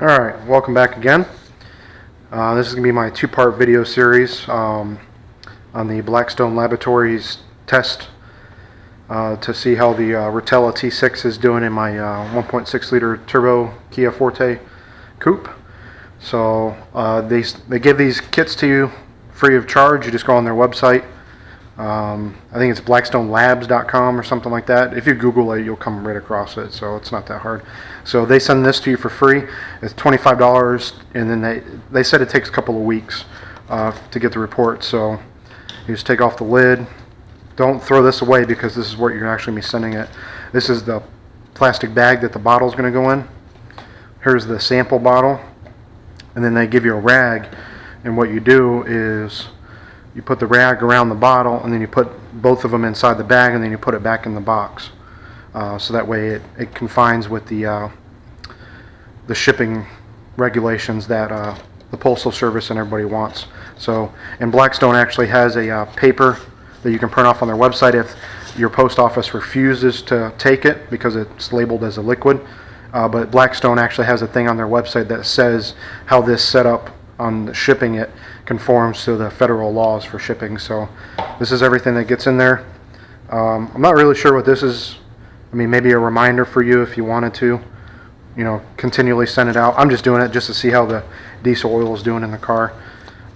Alright, welcome back again. This is going to be my two-part video series on the BlackStone Laboratories test to see how the Rotella T6 is doing in my 1.6 liter turbo Kia Forte Koup. So they give these kits to you free of charge. You just go on their website. I think it's BlackStoneLabs.com or something like that. If you Google it, you'll come right across it, so it's not that hard. So they send this to you for free. It's $25, and then they said it takes a couple of weeks to get the report. So you just take off the lid. Don't throw this away because this is where you're actually be sending it. This is the plastic bag that the bottle is going to go in. Here's the sample bottle, and then they give you a rag, and what you do is you put the rag around the bottle, and then you put both of them inside the bag, and then you put it back in the box. So that way it confines with the shipping regulations that the Postal Service and everybody wants. So, and BlackStone actually has a paper that you can print off on their website if your post office refuses to take it because it's labeled as a liquid. But BlackStone actually has a thing on their website that says how this setup on shipping it conforms to the federal laws for shipping. So this is everything that gets in there. I'm not really sure what this is. I mean, maybe a reminder for you if you wanted to, you know, continually send it out. I'm just doing it just to see how the diesel oil is doing in the car.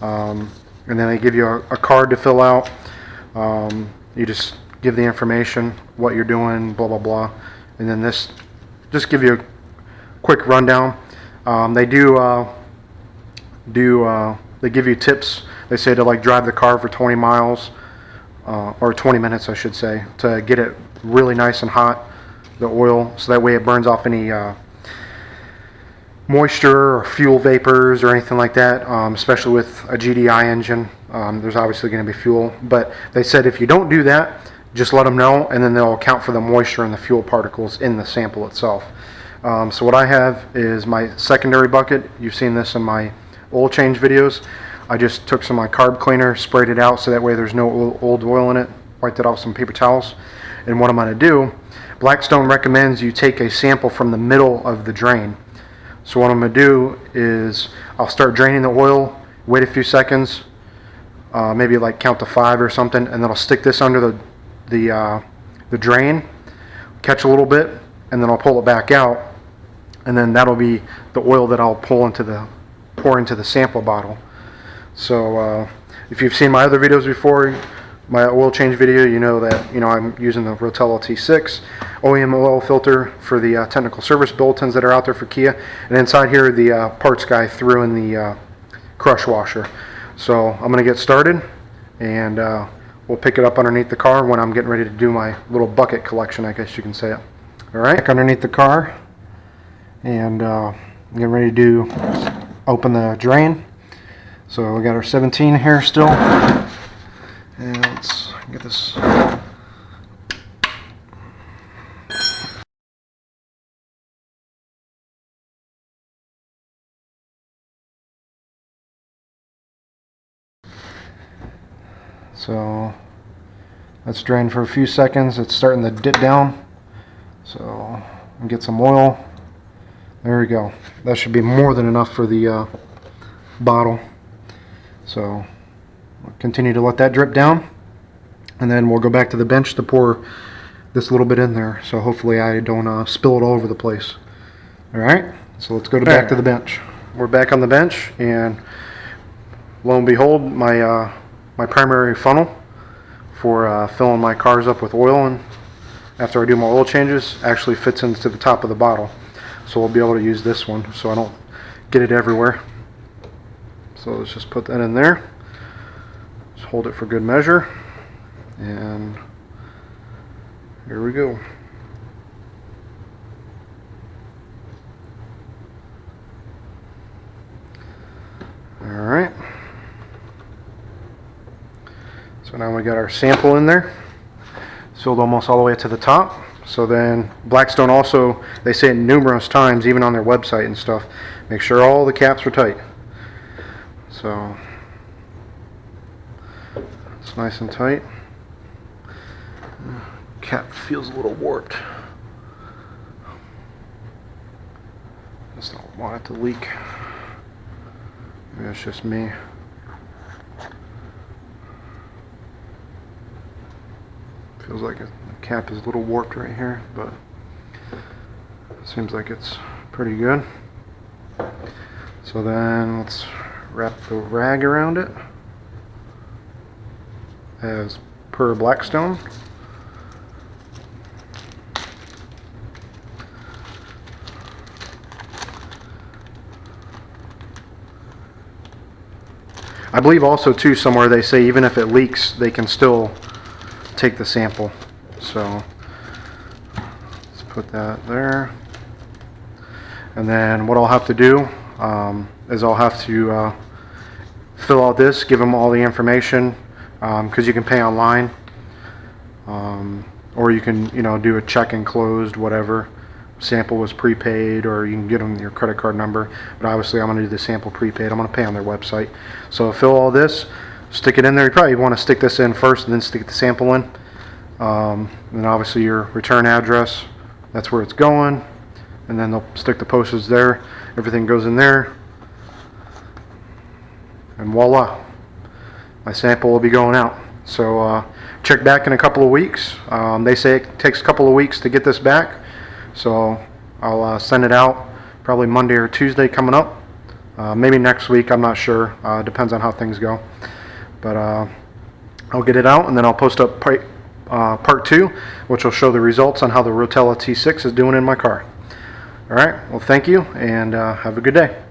And then they give you a card to fill out. You just give the information, what you're doing, blah, blah, blah. And then this just give you a quick rundown. They they give you tips. They say to like drive the car for 20 miles or 20 minutes I should say, to get it really nice and hot, the oil, so that way it burns off any moisture or fuel vapors or anything like that, especially with a GDi engine. There's obviously going to be fuel, but they said if you don't do that, just let them know, and then they'll account for the moisture and the fuel particles in the sample itself. So what I have is my secondary bucket. You've seen this in my oil change videos. I just took some of my carb cleaner, sprayed it out so that way there's no old oil in it, wiped it off with some paper towels. And what I'm going to do, BlackStone recommends you take a sample from the middle of the drain. So what I'm going to do is I'll start draining the oil, wait a few seconds, maybe like count to 5 or something, and then I'll stick this under the drain, catch a little bit, and then I'll pull it back out, and then that'll be the oil that I'll pour into the sample bottle. So if you've seen my other videos before, my oil change video, you know that I'm using the Rotella T6 OEM oil filter for the technical service bulletins that are out there for Kia, and inside here the parts guy threw in the crush washer. So I'm going to get started, and we'll pick it up underneath the car when I'm getting ready to do my little bucket collection, I guess you can say it. Alright, back underneath the car, and I'm getting ready to open the drain. So we got our 17 here still, and let's get this. So let's drain for a few seconds. It's starting to dip down, so and get some oil. There we go. That should be more than enough for the bottle. So we'll continue to let that drip down, and then we'll go back to the bench to pour this little bit in there. So hopefully I don't spill it all over the place. Alright, so let's go back to the bench. We're back on the bench, and lo and behold, my primary funnel for filling my cars up with oil, and after I do my oil changes, actually fits into the top of the bottle. So we'll be able to use this one so I don't get it everywhere. So let's just put that in there. Just hold it for good measure, and here we go. Alright. So now we got our sample in there, filled almost all the way to the top. So then BlackStone also, they say it numerous times, even on their website and stuff, make sure all the caps are tight. So it's nice and tight. Cap feels a little warped. It's not want it to leak. Maybe it's just me. Feels like the cap is a little warped right here, but it seems like it's pretty good. So then let's wrap the rag around it as per BlackStone. I believe also too somewhere they say even if it leaks they can still take the sample. So let's put that there. And then what I'll have to do is I'll have to fill out this, give them all the information, because you can pay online, or you can, you know, do a check enclosed, whatever. Sample was prepaid, or you can get them your credit card number. But obviously I'm going to do the sample prepaid. I'm going to pay on their website. So fill all this, stick it in there. You probably want to stick this in first and then stick the sample in. And then obviously your return address, that's where it's going. And then they'll stick the postage there. Everything goes in there. And voila, my sample will be going out. So check back in a couple of weeks. They say it takes a couple of weeks to get this back. So I'll send it out probably Monday or Tuesday coming up. Maybe next week, I'm not sure. Depends on how things go. But I'll get it out, and then I'll post up part 2, which will show the results on how the Rotella T6 is doing in my car. Alright, well thank you, and have a good day.